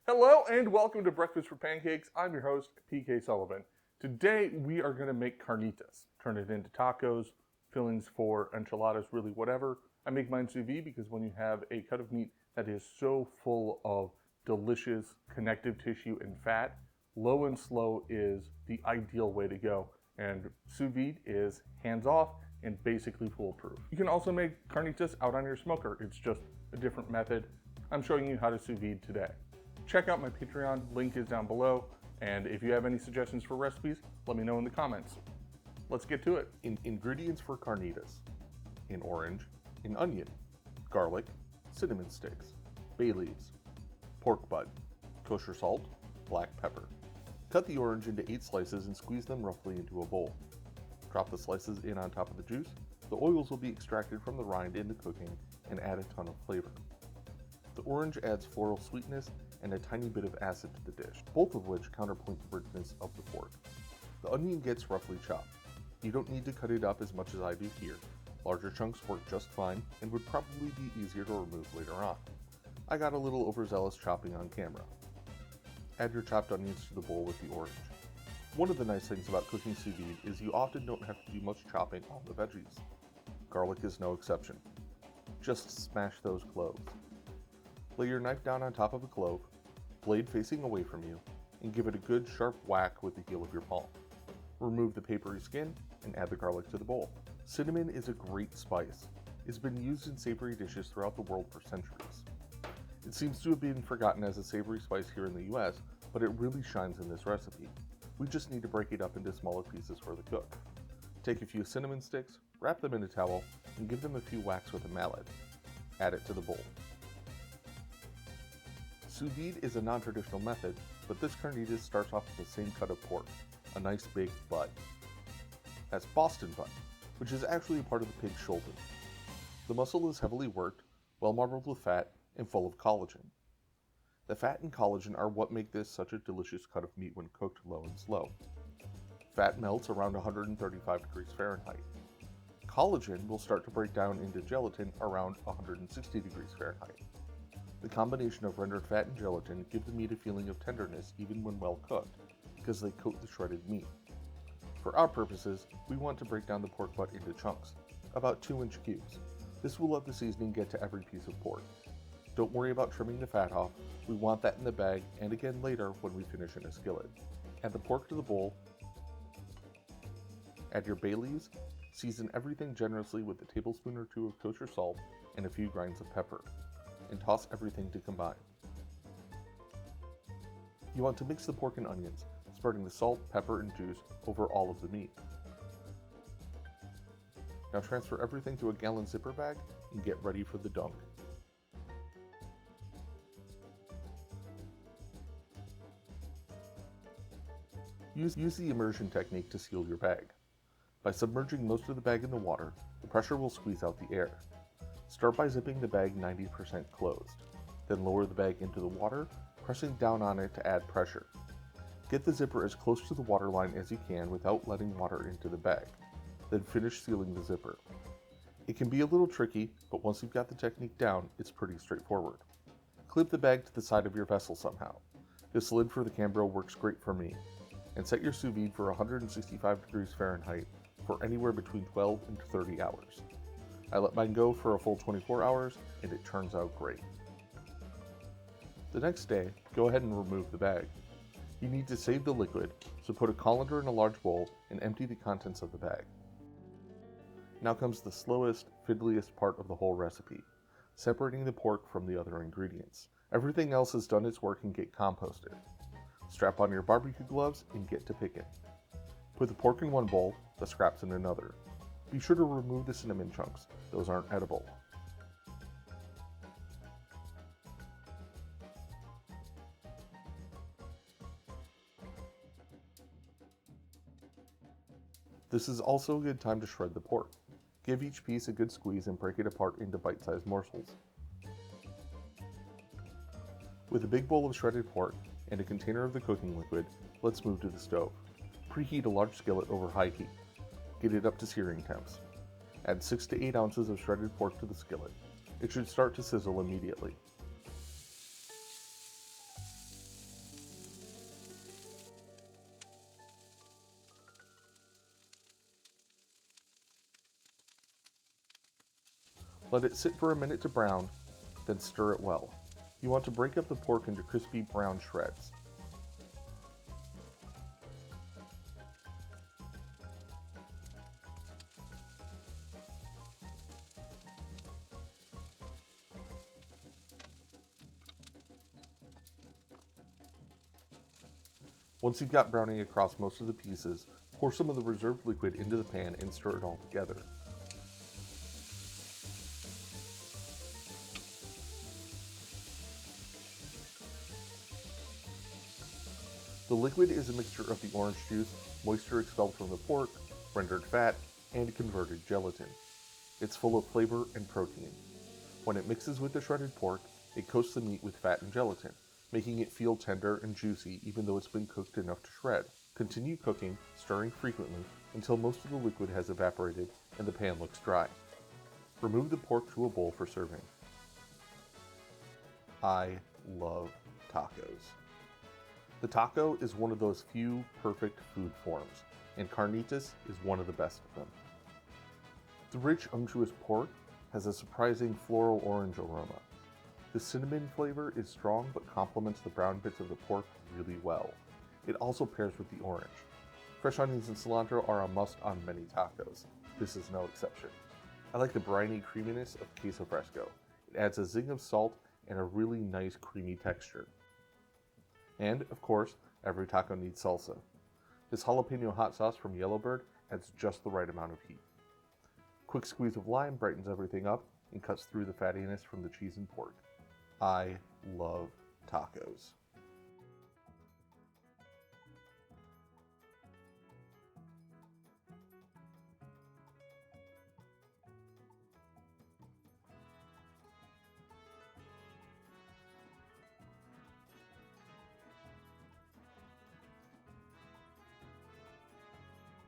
Hello and welcome to Breakfast for Pancakes. I'm your host, PK Sullivan. Today we are going to make carnitas. Turn it into tacos, fillings for enchiladas, really whatever. I make mine sous vide because when you have a cut of meat that is so full of delicious connective tissue and fat, low and slow is the ideal way to go. And sous vide is hands off and basically foolproof. You can also make carnitas out on your smoker. It's just a different method. I'm showing you how to sous vide today. Check out my Patreon, link is down below, and if you have any suggestions for recipes, let me know in the comments. Let's get to it. Ingredients for carnitas: an orange, an onion, garlic, cinnamon sticks, bay leaves, pork butt, kosher salt, black pepper. Cut the orange into 8 slices and squeeze them roughly into a bowl. Drop the slices in on top of the juice. The oils will be extracted from the rind into cooking and add a ton of flavor. The orange adds floral sweetness and a tiny bit of acid to the dish, both of which counterpoint the richness of the pork. The onion gets roughly chopped. You don't need to cut it up as much as I do here. Larger chunks work just fine and would probably be easier to remove later on. I got a little overzealous chopping on camera. Add your chopped onions to the bowl with the orange. One of the nice things about cooking sous vide is you often don't have to do much chopping on the veggies. Garlic is no exception. Just smash those cloves. Lay your knife down on top of a clove, blade facing away from you, and give it a good sharp whack with the heel of your palm. Remove the papery skin and add the garlic to the bowl. Cinnamon is a great spice. It's been used in savory dishes throughout the world for centuries. It seems to have been forgotten as a savory spice here in the US, but it really shines in this recipe. We just need to break it up into smaller pieces for the cook. Take a few cinnamon sticks, wrap them in a towel, and give them a few whacks with a mallet. Add it to the bowl. Sous vide is a non-traditional method, but this carnitas starts off with the same cut of pork, a nice big butt. That's Boston butt, which is actually a part of the pig's shoulder. The muscle is heavily worked, well marbled with fat, and full of collagen. The fat and collagen are what make this such a delicious cut of meat when cooked low and slow. Fat melts around 135 degrees Fahrenheit. Collagen will start to break down into gelatin around 160 degrees Fahrenheit. The combination of rendered fat and gelatin give the meat a feeling of tenderness even when well cooked, because they coat the shredded meat. For our purposes, we want to break down the pork butt into chunks, about 2-inch cubes. This will let the seasoning get to every piece of pork. Don't worry about trimming the fat off, we want that in the bag and again later when we finish in a skillet. Add the pork to the bowl, add your bay leaves, season everything generously with a tablespoon or 2 of kosher salt and a few grinds of pepper, and toss everything to combine. You want to mix the pork and onions, spreading the salt, pepper, and juice over all of the meat. Now transfer everything to a gallon zipper bag and get ready for the dunk. Use the immersion technique to seal your bag. By submerging most of the bag in the water, the pressure will squeeze out the air. Start by zipping the bag 90% closed. Then lower the bag into the water, pressing down on it to add pressure. Get the zipper as close to the water line as you can without letting water into the bag. Then finish sealing the zipper. It can be a little tricky, but once you've got the technique down, it's pretty straightforward. Clip the bag to the side of your vessel somehow. This lid for the Cambro works great for me. And set your sous vide for 165 degrees Fahrenheit for anywhere between 12 and 30 hours. I let mine go for a full 24 hours, and it turns out great. The next day, go ahead and remove the bag. You need to save the liquid, so put a colander in a large bowl and empty the contents of the bag. Now comes the slowest, fiddliest part of the whole recipe, separating the pork from the other ingredients. Everything else has done its work and get composted. Strap on your barbecue gloves and get to picking. Put the pork in one bowl, the scraps in another. Be sure to remove the cinnamon chunks, those aren't edible. This is also a good time to shred the pork. Give each piece a good squeeze and break it apart into bite-sized morsels. With a big bowl of shredded pork and a container of the cooking liquid, let's move to the stove. Preheat a large skillet over high heat. Get it up to searing temps. Add 6 to 8 ounces of shredded pork to the skillet. It should start to sizzle immediately. Let it sit for a minute to brown, then stir it well. You want to break up the pork into crispy brown shreds. Once you've got browning across most of the pieces, pour some of the reserved liquid into the pan and stir it all together. The liquid is a mixture of the orange juice, moisture expelled from the pork, rendered fat, and converted gelatin. It's full of flavor and protein. When it mixes with the shredded pork, it coats the meat with fat and gelatin, making it feel tender and juicy even though it's been cooked enough to shred. Continue cooking, stirring frequently, until most of the liquid has evaporated and the pan looks dry. Remove the pork to a bowl for serving. I love tacos. The taco is one of those few perfect food forms, and carnitas is one of the best of them. The rich, unctuous pork has a surprising floral orange aroma. The cinnamon flavor is strong but complements the brown bits of the pork really well. It also pairs with the orange. Fresh onions and cilantro are a must on many tacos. This is no exception. I like the briny creaminess of queso fresco. It adds a zing of salt and a really nice creamy texture. And, of course, every taco needs salsa. This jalapeno hot sauce from Yellowbird adds just the right amount of heat. Quick squeeze of lime brightens everything up and cuts through the fattiness from the cheese and pork. I love tacos.